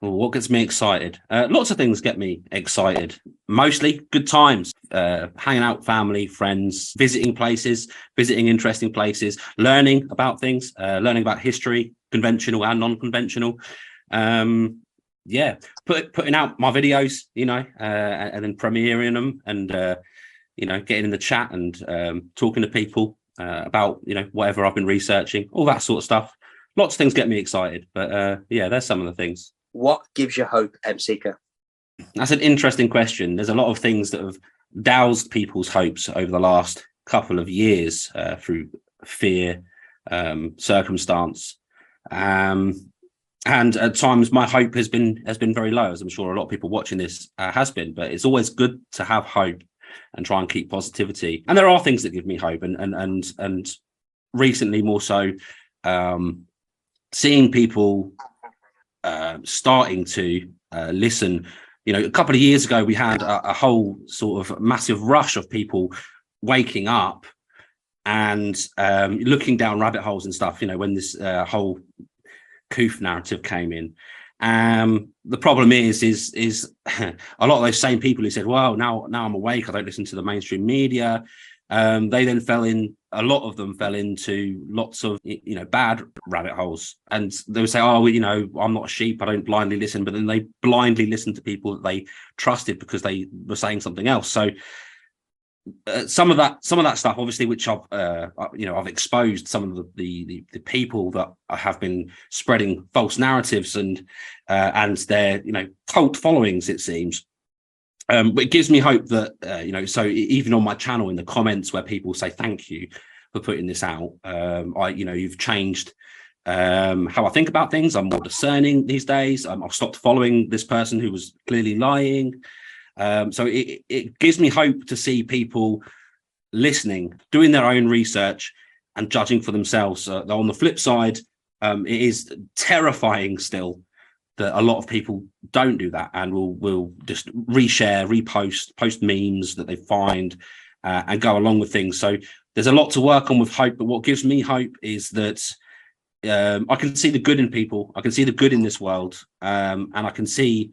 Well, what gets me excited? Lots of things get me excited. Mostly good times, hanging out with family, friends, visiting interesting places, learning about things, learning about history, conventional and non-conventional. Um, yeah, putting out my videos, and then premiering them and, getting in the chat and talking to people about, whatever I've been researching, all that sort of stuff. Lots of things get me excited, but yeah, there's some of the things. What gives you hope, M-Seeker? That's an interesting question. There's a lot of things that have doused people's hopes over the last couple of years through fear, circumstance, and at times my hope has been very low, as I'm sure a lot of people watching this has been. But it's always good to have hope and try and keep positivity. And there are things that give me hope, and recently more so, seeing people starting to listen. A couple of years ago we had a whole sort of massive rush of people waking up and looking down rabbit holes and stuff, when this whole coof narrative came in. The problem is a lot of those same people who said, well, now I'm awake, I don't listen to the mainstream media, they then a lot of them fell into lots of bad rabbit holes, and they would say, oh, I'm not a sheep, I don't blindly listen, but then they blindly listened to people that they trusted because they were saying something else. So some of that stuff, obviously, which I've exposed some of the people that have been spreading false narratives and their cult followings, it seems. But it gives me hope that, so even on my channel in the comments where people say thank you for putting this out, you've changed how I think about things. I'm more discerning these days. I've stopped following this person who was clearly lying. So it gives me hope to see people listening, doing their own research and judging for themselves. Though on the flip side, it is terrifying still that a lot of people don't do that and will just reshare, repost, post memes that they find and go along with things. So there's a lot to work on with hope, but what gives me hope is that I can see the good in people. I can see the good in this world, and I can see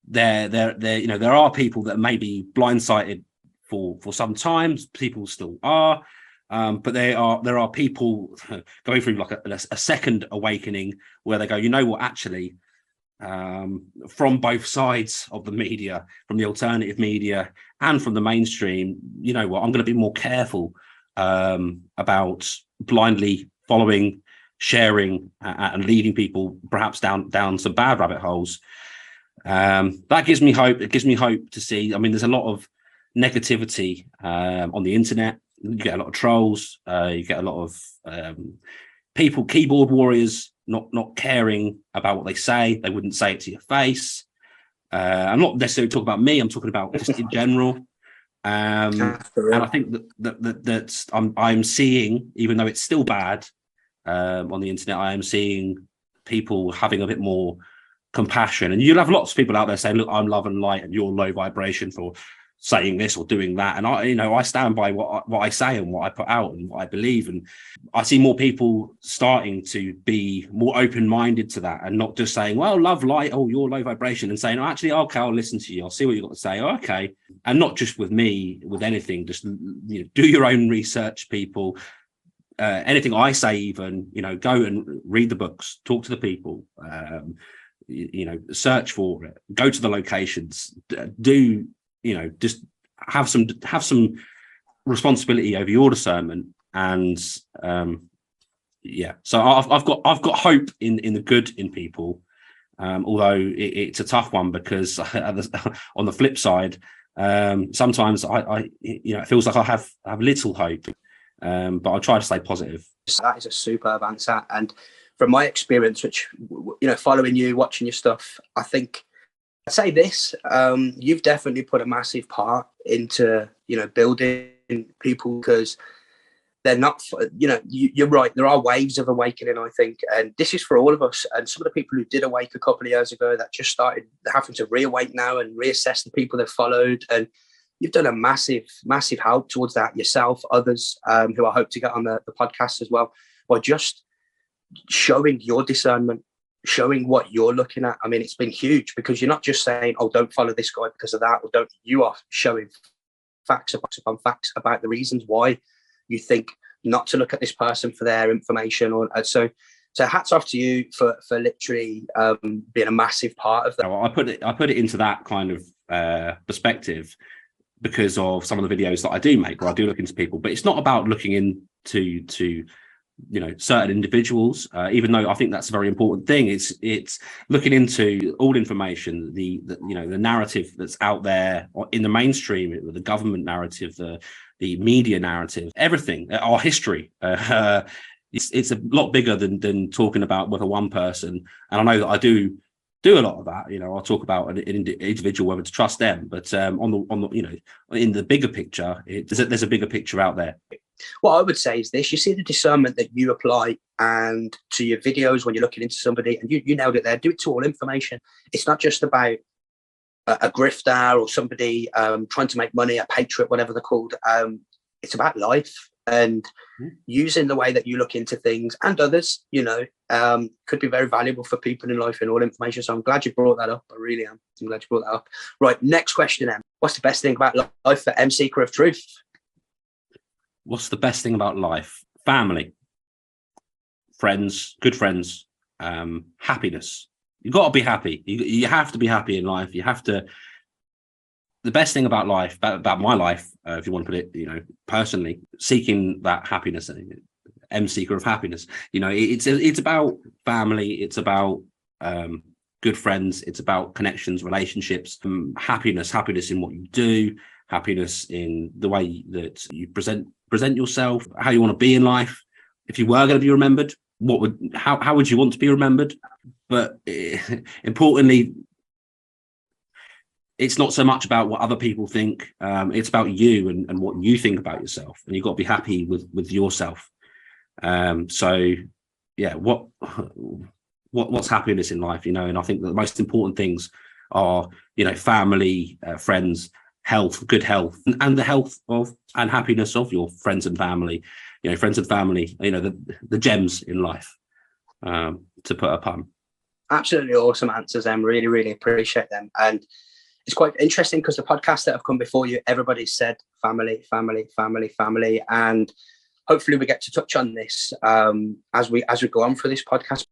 there are people that may be blindsided for some time. People still are, but there are people going through like a second awakening where they go, you know what, actually, from both sides of the media, from the alternative media and from the mainstream, you know what, I'm going to be more careful about blindly following, sharing, and leading people perhaps down some bad rabbit holes. That gives me hope. It gives me hope to see. I mean, there's a lot of negativity on the internet. You get a lot of trolls. You get a lot of people, keyboard warriors, not caring about what they say. They wouldn't say it to your face. I'm not necessarily talking about me. I'm talking about just in general. And I think that I'm seeing, even though it's still bad on the internet, I am seeing people having a bit more compassion. And you'll have lots of people out there saying, look, I'm love and light and you're low vibration for saying this or doing that. And I stand by what I say and what I put out and what I believe. And I see more people starting to be more open-minded to that and not just saying, well, love, light, oh, you're low vibration, and saying, oh, actually, okay, I'll listen to you. I'll see what you've got to say. Oh, okay. And not just with me, with anything, just do your own research, people. Anything I say, even, go and read the books, talk to the people, search for it, go to the locations, do, just have some responsibility over your discernment. And so I've got hope in the good in people, although it's a tough one because on the flip side, sometimes I it feels like I have little hope, but I'll try to stay positive. That is a superb answer. And from my experience, which, following you, watching your stuff, I think I'd say this, you've definitely put a massive part into, building people, because they're not, you're right. There are waves of awakening, I think. And this is for all of us. And some of the people who did awake a couple of years ago that just started having to reawake now and reassess the people they've followed. And you've done a massive, massive help towards that yourself, others who I hope to get on the podcast as well, by just showing your discernment, showing what you're looking at. I mean, it's been huge because you're not just saying, oh, don't follow this guy because of that, or don't. You are showing facts upon facts about the reasons why you think not to look at this person for their information. Or so hats off to you for literally being a massive part of that. I put it into that kind of perspective because of some of the videos that I do make, where I do look into people, but it's not about looking into certain individuals, even though I think that's a very important thing. It's looking into all information, the narrative that's out there in the mainstream, the government narrative, the media narrative, everything, our history. It's a lot bigger than talking about whether one person, and I know that I do a lot of that. I'll talk about an individual, whether to trust them, but on the in the bigger picture, there's a bigger picture out there. What I would say is this: you see the discernment that you apply and to your videos when you're looking into somebody, and you nailed it there. Do it to all information. It's not just about a grifter or somebody trying to make money, a patriot, whatever they're called. It's about life, and using the way that you look into things and others, could be very valuable for people in life and all information. So I'm glad you brought that up. I really am. I'm glad you brought that up. Right, next question, Em. What's the best thing about life for M Seeker of Truth? What's the best thing about life? Family, friends, good friends, happiness. You've got to be happy. You have to be happy in life. You have to. The best thing about life, about my life, if you want to put it, personally, seeking that happiness, M Seeker of happiness. It's about family. It's about good friends. It's about connections, relationships, happiness in what you do, happiness in the way that you present yourself, how you want to be in life. If you were going to be remembered, how would you want to be remembered? But importantly, it's not so much about what other people think. It's about you and what you think about yourself, and you've got to be happy with yourself. So yeah, what's happiness in life, and I think that the most important things are, family, friends, health, good health, and the health and happiness of your friends and family. Friends and family, the gems in life, to put a pun. Absolutely awesome answers, Em. Really, really appreciate them. And it's quite interesting because the podcasts that have come before you, everybody said family, family, family, family. And hopefully we get to touch on this as we go on for this podcast.